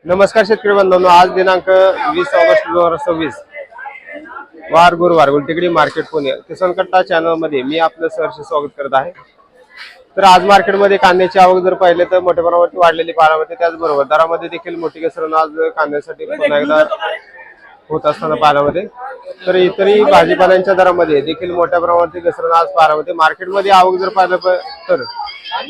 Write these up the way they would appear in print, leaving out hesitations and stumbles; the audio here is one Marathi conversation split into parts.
नमस्कार शेतकरी बांधवांनो, आज दिनांक 20 ऑगस्ट 2026 वार गुरुवार गुलटेकडी मार्केट पुणे किसान कट्टा चॅनल मध्ये मी आपलं सहर्ष स्वागत करत आहे। तर आज मार्केटमध्ये कांद्याची आवक जर पाहिले तर मोठ्या प्रमाणात वाढलेली पाहायला मिळते। त्याचबरोबर दरामध्ये देखील मोठी घसरण आज कांद्यासाठी पुन्हा एकदा होत असताना पाहायला मिळते। तर इतरही भाजीपाल्यांच्या दरामध्ये देखील मोठ्या प्रमाणात घसरण आज पाहायला मिळते। मार्केटमध्ये आवक जर पाहिलं तर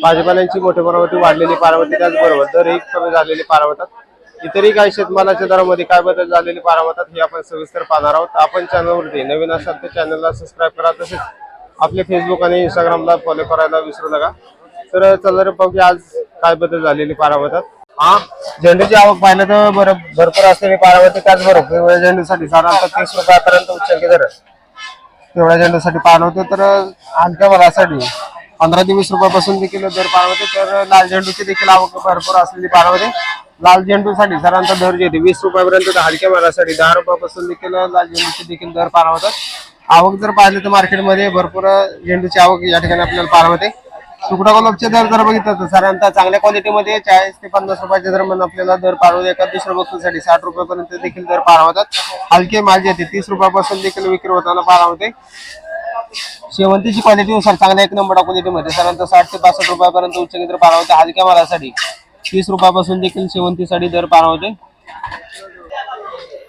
भाजीपाल्यांची मोठ्या प्रमाणात वाढलेली पाहायला मिळते। त्याचबरोबर दरही कमी झालेले पाहायला मिळतात। इतरही काही शेतमालाच्या दरामध्ये काय बदल झालेले पाहायला मिळतात हे आपण सविस्तर पाहणार आहोत। आपण चॅनलवरती नवीन असाल तर चॅनलला सबस्क्राईब करा, तसेच आपले फेसबुक आणि इंस्टाग्रामला फॉलो करायला विसरू नका। तर चला रे पाहू की आज काय बदल झालेले पाहायला मिळतात। झेंडूची आवक पाहिलं तर भरपूर असलेली पाहायला मिळते। त्याचबरोबर झेंडूसाठी साधारणतः 30 रुपयापर्यंत उच्चांकी दर तेवढ्या झेंडूसाठी पाहायला होते। तर हलक्या मालासाठी 15 ते 20 रुपयापासून देखील दर पाहायला होते। तर लाल झेंडूची देखील आवक भरपूर असलेली पाहायला होते। लाल झेंडूसाठी साधारणतः दर जे 20 रुपयापर्यंत, तर हलक्या मालासाठी 10 रुपयापासून देखील लाल झेंडूची देखील दर पाहायला होतात। आवक जर पाहिलं तर मार्केटमध्ये भरपूर झेंडूची आवक या ठिकाणी आपल्याला पाहायला होते। तुकडा गुलाबचे दर जर बघितलं तर साधारणतः चांगल्या क्वालिटीमध्ये 40 ते 50 रुपयाच्या दरम्यान आपल्याला दर पाहायला होते। एका दुसऱ्या वस्तूसाठी 60 रुपयापर्यंत देखील दर पाहायला होतात। हलके माल जे 30 रुपयापासून देखील विक्री होताना पाहायला होते। शेवंतीची क्वालिटीनुसार चांगल्या एक नंबर क्वालिटीमध्ये साधारणतः 60 ते 65 रुपयापर्यंत उच्चांकी दर पाहायला होते। हलक्या मालासाठी 30 रुपयापासून देखील शेवंतीसाठी दर पाहायला होते।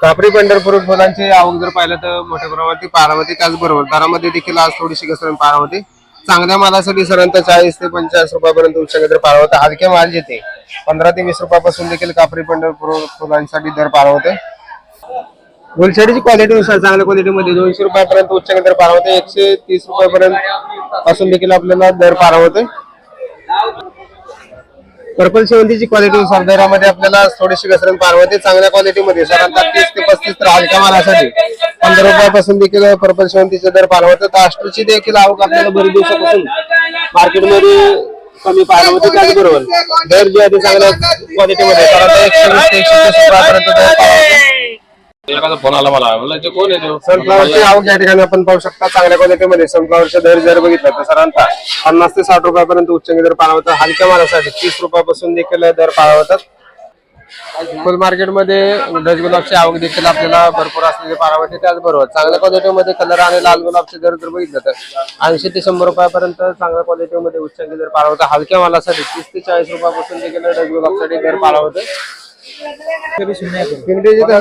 कापरी पंढरपूर फुलांची आवक जर पाहिलं तर मोठ्या प्रमाणात पाहायला होते। त्याचबरोबर दरामध्ये देखील आज थोडीशी घसरण पाहायला होते। चांगल्या मालासाठी साधारणतः 40 ते 50 रुपयापर्यंत उच्चांकी दर पाहायला होता। हलके माल जेथे 15 ते 20 रुपयापासून देखील कापरी पंढरपूर फुलांसाठी दर पाहायला होते। गुलछडीची क्वालिटीनुसार चांगल्या क्वालिटीमध्ये 200 रुपयापर्यंत उच्चांकी दर पाहायला होते। 130 रुपयापर्यंत पासून देखील आपल्याला दर पाहायला होते। पर्पल शेवंतीची क्वालिटीनुसार दरामध्ये आपल्याला थोडीशी घसरण पाहायला होते। चांगल्या क्वालिटीमध्ये साधारणतः 30 ते 35, तर हलक्या मालासाठी 15 रुपयापासून देखील पर्पल शेवंतीचे दर पाहायला होते। तर अष्टरची देखील आवक आपल्याला बरेच दिवसापासून मार्केटमध्ये कमी पाहायला होते। त्याचबरोबर दर जे आहे चांगल्या क्वालिटीमध्ये साधारणतः 120 ते 130 रुपयापर्यंत दर पाहायला होते। फोन आला मला, म्हणलं कोण आहे? सनफ्लॉवरची आवक या ठिकाणी आपण पाहू शकता। चांगल्या क्वालिटीमध्ये सनफ्लॉवरचे दर जर बघितलं तर साधारणतः 50 ते 60 रुपयापर्यंत उच्चांकी दर पाहायला होतात। हलक्या मालासाठी 30 रुपयापासून देखील दर पाहायला होतात। फुल मार्केटमध्ये डच गुलाबची आवक देखील आपल्याला भरपूर असलेली पाहायला होते। त्याचबरोबर चांगल्या क्वालिटीमध्ये कलर आणि लाल गुलाबचे दर जर बघितलं तर 80 ते 100 रुपयापर्यंत चांगल्या क्वालिटीमध्ये उच्चांकी दर पाहायला होता। हलक्या मालासाठी 30 ते 40 रुपयापासून देखील डच गुलाबसाठी दर पाहायला होते।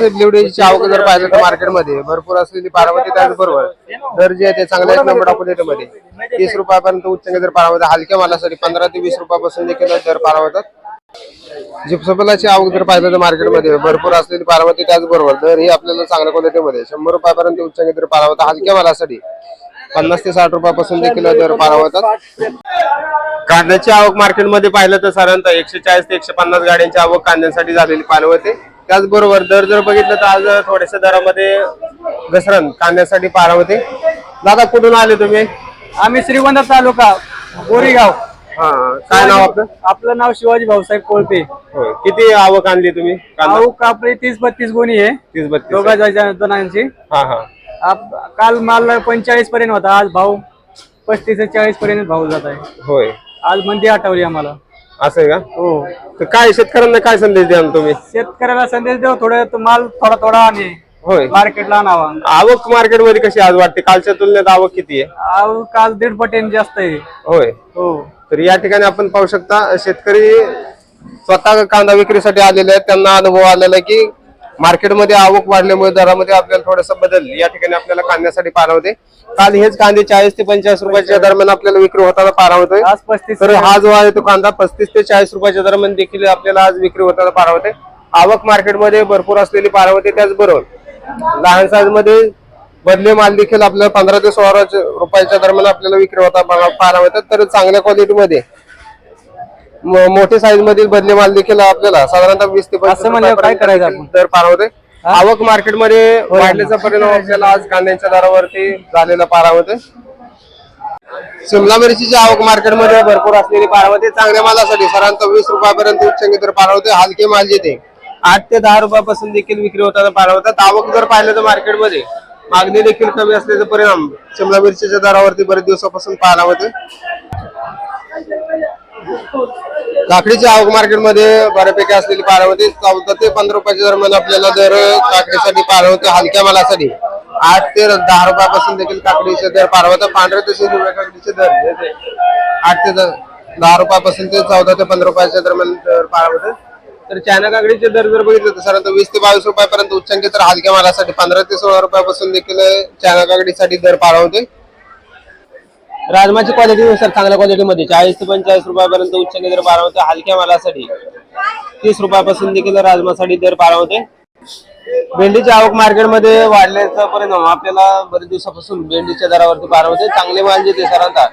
ब्ल्यूडेची आवक जर पाहिलं तर मार्केटमध्ये भरपूर असलेली पाहायला होते। त्याचबरोबर दर जे आहे ते चांगल्या एक नंबर क्वालिटीमध्ये 30 रुपयापर्यंत उच्चांकी दर पाहायला होता। हलक्या मालासाठी 15 ते 20 रुपयापासून देखील दर पाहायला होतात। जिप्सोफिलाची आवक जर पाहिलं तर मार्केटमध्ये भरपूर असलेली पाहायला होती। त्याचबरोबर दर ही आपल्याला चांगल्या क्वालिटीमध्ये 100 रुपयापर्यंत उच्चांकी दर पाहायला होता। हलक्या मालासाठी 50 ते 60 रुपयापासून देखील दर पाहायला होतात। कांद्याची आवक मार्केटमध्ये पाहिलं तर साधारणतः 140 ते 150 गाड्यांची आवक कांद्यासाठी झालेली पाहायला होते। त्याचबरोबर दर जर बघितलं तर आज थोड्याशा दरामध्ये घसरण कांद्यासाठी पाहायला होते। दादा कुठून आले तुम्ही? आम्ही श्रीगोंदा तालुका बोरीगाव। काय नाव आपलं? आपलं नाव शिवाजी भाऊसाहेब कोळपे। किती आवक आणली तुम्ही? आवक आपली 30-32 गोणी आहे, 30-32 दोघा जणांची। काल माल 45 पर्यंत होता, आज भाव 35 ते 40 पर्यंत भाव जात आहे। होय, आज मंदी आठवली आम्हाला। असं आहे का? हो। तर काय शेतकऱ्यांना काय संदेश द्याल तुम्ही? शेतकऱ्याला संदेश देऊ, थोडं माल थोडा आणि होय, मार्केटला आणावा। आवक मार्केटमध्ये कशी आज वाटते? कालच्या तुलनेत आवक किती आहे? आवक काल 1.5 पटीने जास्त आहे। होय हो। तर या ठिकाणी आपण पाहू शकता शेतकरी स्वतः कांदा विक्रीसाठी आलेले आहेत। त्यांना अनुभव आलेला आहे की मार्केटमध्ये आवक वाढल्यामुळे दरामध्ये आपल्याला थोडासा बदल या ठिकाणी आपल्याला कांद्यासाठी पाहायला होते। काल हेच कांदे 40 ते 50 रुपयाच्या दरम्यान आपल्याला विक्री होताना पाहायला होतोय। आज 35। तर हा जो आहे तो कांदा 35 ते 40 रुपयाच्या दरम्यान देखील आपल्याला आज विक्री होताना पाहायला होते। आवक मार्केटमध्ये भरपूर असलेली पाहायला होते। त्याचबरोबर लहान साईज मध्ये बदले माल देखील आपल्याला 15 ते 16 रुपयाच्या दरम्यान आपल्याला विक्री होता पाहायला होतात। तर चांगल्या क्वालिटीमध्ये मोठे साईज मधील बदले माल देखील आपल्याला साधारणतः 20 ते 25 काय करायचं आपण? दर पाहायला होते। आवक मार्केटमध्ये वाढल्याचा परिणाम आपल्याला आज कांद्याच्या दरावरती झालेला पाहायला होते। शिमला मिरचीची आवक मार्केटमध्ये भरपूर असलेली पाहायला होते। चांगल्या मालासाठी साधारणतः 20 रुपयापर्यंत उच्चांकी दर पाहायला होते। हलके माल जेथे 8 ते 10 रुपयापासून देखील विक्री होताना पाहायला होतात। आवक जर पाहिलं तर मार्केटमध्ये मागणी देखील कमी असल्याचा परिणाम शिमला मिरचीच्या दरावरती बरेच दिवसापासून पाहायला होते। काकडीची आवक मार्केटमध्ये बऱ्यापैकी असलेली पाहायला होते. 14 ते 15 रुपयाच्या दरम्यान आपल्याला दर काकडीसाठी पाहायला होते. हलक्या मालासाठी 8 ते 10 रुपयापासून देखील काकडीचे दर पाहायला होते. पांढऱ्या तसे हिरव्या काकडीचे दर 8 ते 10 रुपयापासून ते 14 ते 15 रुपयाच्या दरम्यान दर पाहायला होते. तर चायना काकडीचे दर जर बघितले तर साधारणतः 20 ते 22 रुपयापर्यंत उच्चांकी, तर हलक्या मालासाठी 15 ते 16 रुपयापासून देखील चायना काकडीसाठी दर पाहायला होते. राजमाची क्वालिटीनुसार चांगल्या क्वालिटीमध्ये 40 ते 45 रुपयापर्यंत उच्चांकी दर पाहायला होते. हलक्या मालासाठी 30 रुपयापासून देखील राजमासाठी दर पाहायला होते. भेंडीची आवक मार्केटमध्ये वाढल्याचा परिणाम आपल्याला बरेच दिवसापासून भेंडीच्या दरावरती पाहायला होते. चांगले माल जे ते साधारणतः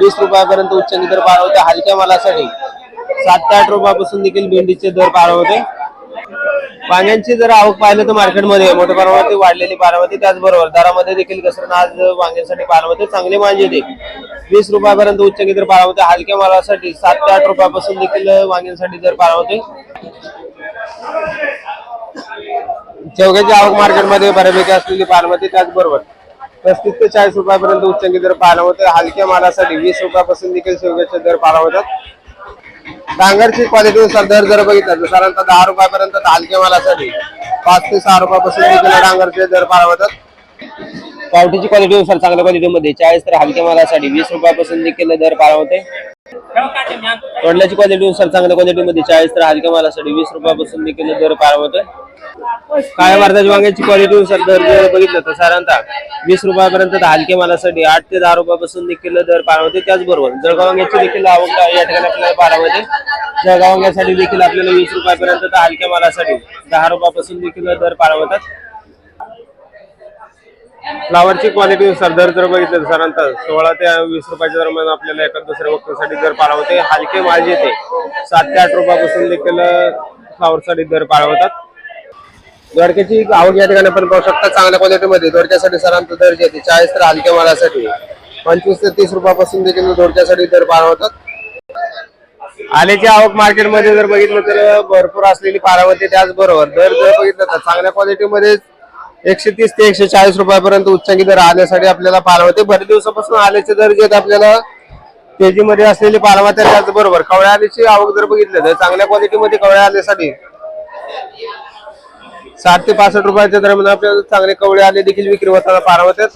20 रुपयापर्यंत उच्चांकी दर पाहायला होते. हलक्या मालासाठी 7 ते 8 रुपयापासून देखील भेंडीचे दर पाहायला होते. वांग्यांची जर आवक पाहिलं तर मार्केटमध्ये मोठ्या प्रमाणात वाढलेली पाहायला होते. त्याचबरोबर दरामध्ये देखील घसरण आज वांग्यांसाठी पाहायला होते. चांगले माल जे ते 20 रुपयापर्यंत उच्चांकी दर पाहायला होते. हलक्या मालासाठी 7 ते 8 रुपयापासून देखील वांग्यांसाठी दर पाहायला होते. शेवग्याची आवक मार्केटमध्ये बऱ्यापैकी असलेली पाहायला होते. त्याचबरोबर 35 ते 40 रुपयापर्यंत उच्चांकी दर पाहायला होते. हलक्या मालासाठी 20 रुपयापासून देखील शेवग्याचे दर पाहायला होतात. डांगरची क्वालिटीनुसार दर जर बघितला तर साधारणतः 10 रुपयापर्यंत हलक्या मालासाठी 5 ते 6 रुपयापासून देखील डांगरचे दर पाहायला होतात. पावटीची क्वालिटीनुसार चांगल्या क्वालिटीमध्ये 40 तर हलक्या मालासाठी 20 रुपयापासून देखील दर पाहायला होते. तोंडल्याची क्वालिटीनुसार चांगल्या क्वालिटीमध्ये 40 तर हलक्या मालासाठी 20 रुपयापासून देखील दर पाहायला होते. काळ्या भारताची वांग्याची क्वालिटीनुसार दर जर बघितलं तर साधारणतः 20 रुपयापर्यंत हलक्या मालासाठी 8 ते 10 रुपयापासून देखील दर पाहायला होते. त्याचबरोबर जळगाव वांग्याची देखील आवक या ठिकाणी आपल्याला पाहायला होते. जळगाव वांग्यासाठी देखील आपल्याला 20 रुपयापर्यंत हलक्या मालासाठी 10 रुपयापासून देखील दर पाहायला होतात. फ्लावरची क्वालिटीनुसार दर जर बघितलं तर साधारणतः 16 ते 20 रुपयाच्या दरम्यान आपल्याला एका दुसऱ्या वस्तूसाठी दर पाहायला होते. हलके माल जे ते 7 ते 8 रुपयापासून देखील फ्लावरसाठी दर पाहायला होतात. दोडक्याची आवक या ठिकाणी आपण पाहू शकता. चांगल्या क्वालिटीमध्ये दोडक्यासाठी साधारणतः दर जे ते 40 तर हलक्या मालासाठी 25 ते 30 रुपयापासून देखील दोडक्यासाठी दर पाहायला होतात. आल्याची आवक मार्केटमध्ये जर बघितलं तर भरपूर असलेली पाहायला होते. त्याचबरोबर दर जर बघितलं तर चांगल्या क्वालिटीमध्ये 130 ते 140 रुपयापर्यंत उच्चांकी दर आल्यासाठी आपल्याला पाहायला होते. बरेच दिवसापासून आल्याचे दर जे आपल्याला तेजीमध्ये असलेली पाहायला होते. त्याचबरोबर कवळ्या आल्याची आवक जर बघितलं तर चांगल्या क्वालिटीमध्ये कवळ्या आल्यासाठी 60 ते 65 रुपयाच्या दरम्यान आपल्याला चांगले कवळे आले देखील विक्री होताना पाहायला होतात.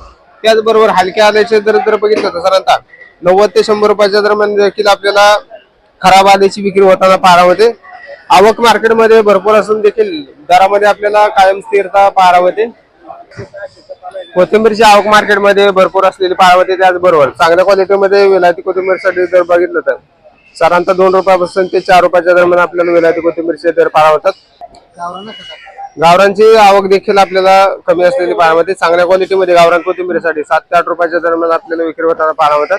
त्याचबरोबर हलक्या आल्याचे दर जर बघितलं तर साधारणतः 90 ते 100 रुपयाच्या दरम्यान देखील आपल्याला खराब आल्याची विक्री होताना पाहायला होते. आवक मार्केटमध्ये भरपूर असून देखील दरामध्ये आपल्याला कायम स्थिरता पाहायला होते. कोथिंबीरची आवक मार्केटमध्ये भरपूर असलेली पाहायला होते. त्याचबरोबर चांगल्या क्वालिटीमध्ये विलायती कोथिंबीरसाठी जर बघितलं तर साधारणतः 2 रुपयापासून ते 4 रुपयाच्या दरम्यान आपल्याला विलायती कोथिंबीरचे दर पाहायला होतात. गावरांची आवक देखील आपल्याला कमी असलेली पाहायला होते. चांगल्या क्वालिटीमध्ये गावरान कोथिंबीरसाठी 7 ते 8 रुपयाच्या दरम्यान आपल्याला विक्री होताना पाहायला होतात.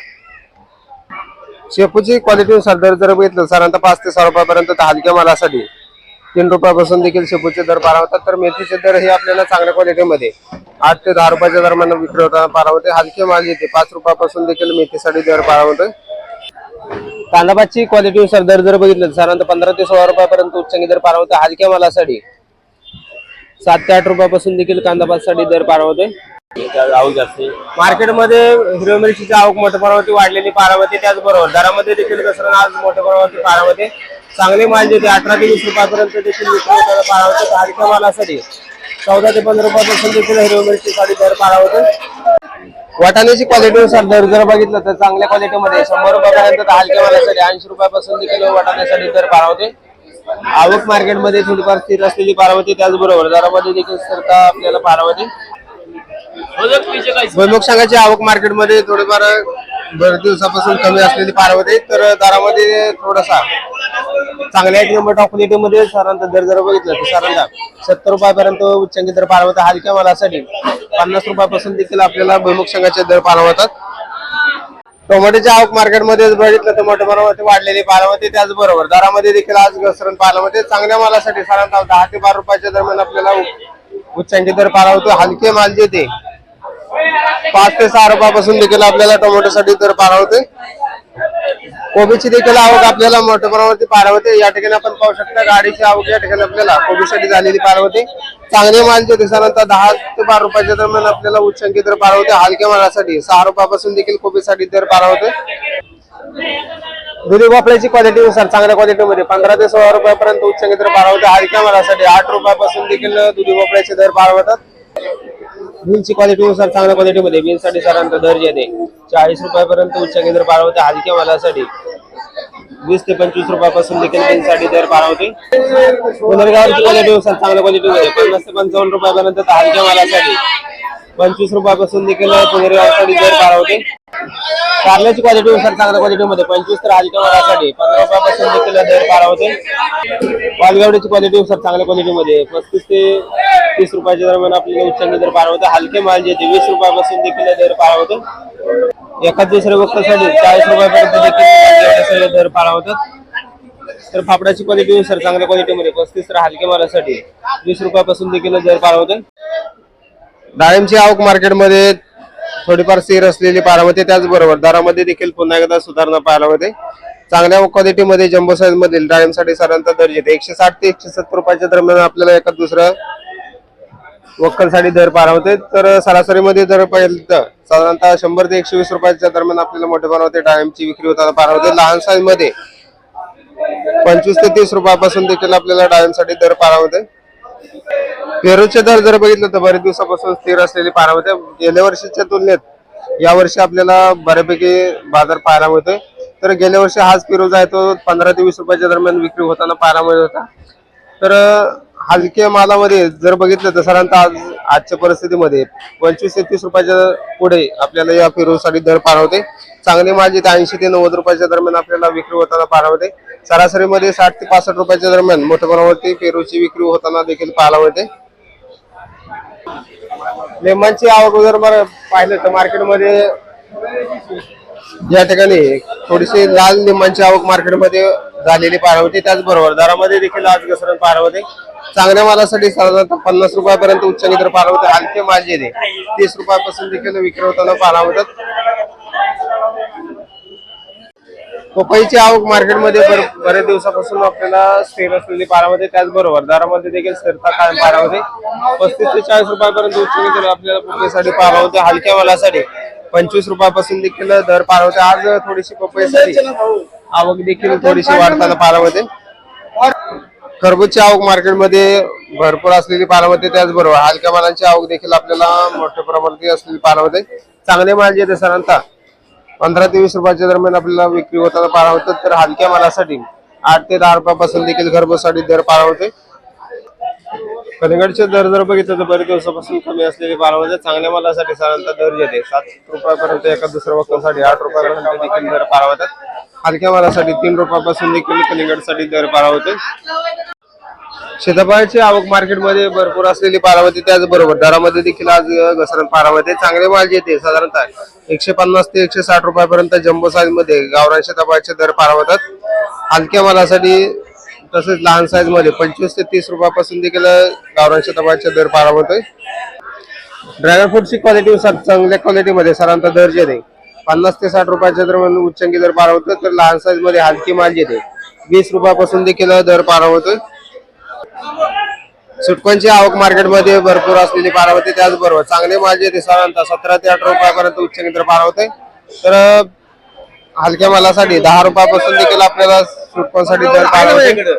शेपूची क्वालिटीनुसार दर जर बघितलं साधारणतः 5 ते 6 रुपयापर्यंत हलक्या मालासाठी 3 रुपयापासून देखील शेपूचे दर पाहायला होतात. तर मेथीचे दर हे आपल्याला चांगल्या क्वालिटीमध्ये 8 ते 10 रुपयाच्या दरम्यान विक्री होताना पाहायला होते. हलके माल येते 5 रुपयापासून देखील मेथीसाठी दर पाहायला होते. कांदापातची क्वालिटीनुसार दर जर बघितलं साधारणतः 15 ते 16 रुपयापर्यंत उच्चांकी दर पाहायला होते. हलक्या मालासाठी 7 ते 8 रुपयापासून देखील कांदापातसाठी दर पाहायला होते. मार्केटमध्ये हिरव्या मिरचीची आवक मोठ्या प्रमाणावरती वाढलेली पाहायला होते. त्याचबरोबर दरामध्ये देखील घसरण आज मोठ्या प्रमाणावरती पाहायला होते. चांगले माल जे 18 ते 20 रुपयापर्यंत देखील विक्री होताना पाहायला होते. हलक्या मालासाठी 14 ते 15 रुपयापासून देखील हिरव्या मिरचीसाठी दर पाहायला होते. वाटाण्याची क्वालिटीनुसार दर जर बघितलं तर चांगल्या क्वालिटीमध्ये 100 रुपयापर्यंत हलक्या मालासाठी 80 रुपयापासून देखील वाटाण्यासाठी दर पाहायला होते. आवक मार्केटमध्ये थोडीफार स्थिर असलेली पाहायला होती. त्याचबरोबर दरामध्ये देखील स्थिरता आपल्याला पाहायला होती. भुईमुग शेंगाची आवक मार्केटमध्ये थोडीफार बरेच दिवसापासून कमी असलेली पाहायला होते. तर दरामध्ये थोडासा चांगल्या 1 नंबर टॉप क्वालिटीमध्ये साधारणतः दर जर बघितलं तर साधारणतः 70 रुपयापर्यंत उच्चांकी दर पाहायला होता. हलक्या मालासाठी 50 रुपयापासून देखील आपल्याला भुईमुग शेंगाचे दर पाहायला होतात. टोमॅटोच्या आवक मार्केटमध्ये बघितलं तर मोठ्या प्रमाणात वाढलेली पाहायला होते. त्याचबरोबर दरामध्ये देखील आज घसरण पाहायला होते. चांगल्या मालासाठी साधारणतः 10 ते 12 रुपयाच्या दरम्यान आपल्याला उच्चांकी दर पाहायला होतो. हलके माल जे ते 5 ते 6 रुपयापासून देखील आपल्याला टोमॅटोसाठी दर पाहायला होते. कोबीची देखील आवक आपल्याला मोठ्या प्रमाणावरती पाहायला होते. या ठिकाणी आपण पाहू शकता गाडीची आवक या ठिकाणी आपल्याला कोबीसाठी झालेली पाहायला होते. चांगले माल जे साधारणतः 10 ते 12 रुपयाच्या दरम्यान आपल्याला उच्चांकी दर पाहायला होते. हलक्या मालासाठी 6 रुपयापासून देखील कोबीसाठी दर पाहायला होते. दुधी भोपळ्याची क्वालिटीनुसार चांगल्या क्वालिटीमध्ये 15 ते 16 रुपयापर्यंत उच्चांकी दर पार होते. हलक्या मालासाठी 8 रुपयापासून देखील दुधी भोपळ्याचे दर पार होतात. बीनची क्वालिटीनुसार चांगल्या क्वालिटीमध्ये बीनसाठी साधारणतः दर जे आहे 40 रुपयापर्यंत उच्चांकी दर पार होते. हलक्या मालासाठी 20 ते 25 रुपयापासून देखील बीनसाठी दर पार होते. पुनर्गावची क्वालिटीनुसार चांगल्या क्वालिटीमध्ये 50 ते 55 रुपयापर्यंत तर हलक्या मालासाठी 25 रुपयापासून देखील पुनर्गावसाठी दर पार होते. कारल्याची क्वालिटीनुसार चांगल्या क्वालिटीमध्ये 25 तर हलक्या मालासाठी 15 रुपयापासून देखील दर पार होते. वालगावडीची क्वालिटीनुसार चांगल्या क्वालिटीमध्ये 35 ते 30 रुपयाच्या दरम्यान आपल्याला उच्चांकी दर पार होते. हलके माल जे 20 रुपयापासून देखील दर पार होते. एखाद दुसऱ्या वक्तासाठी 40 रुपयापर्यंत देखील दर पार होतात. तर फापडाची क्वालिटीनुसार चांगल्या क्वालिटीमध्ये 35 तर हलके मालासाठी 20 रुपयापासून देखील दर पार होते. डाळिंबची आवक मार्केटमध्ये थोडीफार स्थिर असलेली पाहायला मिळते. त्याचबरोबर दरामध्ये देखील पुन्हा एकदा सुधारणा पाहायला मिळते. चांगल्या क्वालिटीमध्ये जम्बो साईज मधील डाळिंबसाठी साधारणतः दर येते 160 ते 170 रुपयाच्या दरम्यान आपल्याला एखाद दुसऱ्या वक्कलसाठी दर पाहायला मिळते. तर सरासरीमध्ये दर पाहिलं तर साधारणतः 100 ते 120 रुपयाच्या दरम्यान आपल्याला मोठे बनवते डाळिंबची विक्री होताना पाहायला मिळते. लहान साईज मध्ये 25 ते 30 रुपयापासून देखील आपल्याला डाळिंबसाठी दर पाहायला मिळते. पेरूचे दर जर बघितलं तर बरेच दिवसापासून स्थिर असलेली पाहायला मिळते. गेल्या वर्षीच्या तुलनेत यावर्षी आपल्याला बऱ्यापैकी बाजार पाहायला मिळतोय. तर गेल्या वर्षी हाच पेरू जो आहे तो 15 ते 20 रुपयाच्या दरम्यान विक्री होताना पाहायला मिळत होता. तर हलक्या मालामध्ये जर बघितलं तर साधारणतः आजच्या परिस्थितीमध्ये 25 ते 30 रुपयाच्या पुढे आपल्याला या पेरूसाठी दर पाहायला होते. चांगले माल जे 80 ते 90 रुपयाच्या दरम्यान आपल्याला विक्री होताना पाहायला होते. सरासरीमध्ये 60 ते 65 रुपयाच्या दरम्यान मोठ्या प्रमाणावरती पेरूची विक्री होताना देखील पाहायला मिळते. लिंबांची आवक जर पाहिलं तर मार्केटमध्ये या ठिकाणी थोडीशी लाल लिंबांची आवक मार्केटमध्ये झालेली पाहायला होती. त्याचबरोबर दरामध्ये देखील आज घसरण पाहायला होते. चांगल्या मालासाठी साधारणतः 50 रुपयापर्यंत उच्चांकी दर पाहायला होते. हलके माल जे 30 रुपयापासून देखील विक्री होताना पाहायला होतात. पपईची आवक मार्केटमध्ये बरेच दिवसापासून आपल्याला स्थिर असलेली पाहायला होते. त्याचबरोबर दरामध्ये देखील स्थिरता कायम पाहायला होते. 35 ते 40 रुपयापर्यंत उच्चांकी दर आपल्याला पपईसाठी पाहायला होते. हलक्या मालासाठी 25 रुपयापासून देखील दर पाहायला होते. आज थोडीशी पपईसाठी आवक देखील थोडीशी वाढताना पाहायला होते. खरबूजची आवक मार्केटमध्ये भरपूर असलेली पाहायला होते. त्याचबरोबर हलक्या मालांची आवक देखील आपल्याला मोठ्या प्रमाणात असलेली पाहायला होते. चांगले माल जे साधारणतः 15 ते 20 रुपयाच्या दरम्यान आपल्याला विक्री होताना पाहायला होतं. तर हलक्या मालासाठी 8 ते 10 रुपयापासून देखील खरबूजसाठी दर पाहायला होते. कलिंगडचे दर जर बघितलं तर बरेच दिवसापासून कमी असलेले पाहायला होते. चांगल्या मालासाठी साधारणतः दर जे 7 रुपयापर्यंत एका दुसऱ्या वक्तासाठी 8 रुपयापर्यंत देखील दर पाहायला होतात. हलक्या मालासाठी 3 रुपयापासून देखील कलिंगडसाठी दर पाहायला होते. सीताफळाची आवक मार्केटमध्ये भरपूर असलेली पाहायला होती. त्याचबरोबर दरामध्ये देखील आज घसरण पाहायला होते. चांगले माल जे ते साधारणतः 150 ते 160 रुपयापर्यंत जम्बो साईज मध्ये गावरान सीताफळाचे दर पाहायला होतात. हलक्या मालासाठी तसेच लहान साईज मध्ये 25 ते 30 रुपयापासून देखील गावरान सीताफळाचे दर पाहायला होते. ड्रॅगन फ्रूटची क्वालिटीनुसार चांगल्या क्वालिटीमध्ये साधारणतः दर जे 50 ते 60 रुपयाच्या दरम्यान उच्चांकी दर पाहायला होतं. तर लहान साईज मध्ये हलकी माल जे 20 रुपयापासून देखील दर पाहायला होतोय. सुटकोंची आवक मार्केटमध्ये भरपूर असलेली पाहायला होते. त्याचबरोबर चांगले माल जे साधारणतः 17 ते 18 रुपयापर्यंत उच्चांकी दर पाहायला होते. तर हलक्या मालासाठी 10 रुपयापासून देखील आपल्याला सुटकोंसाठी दर पाहायला होते.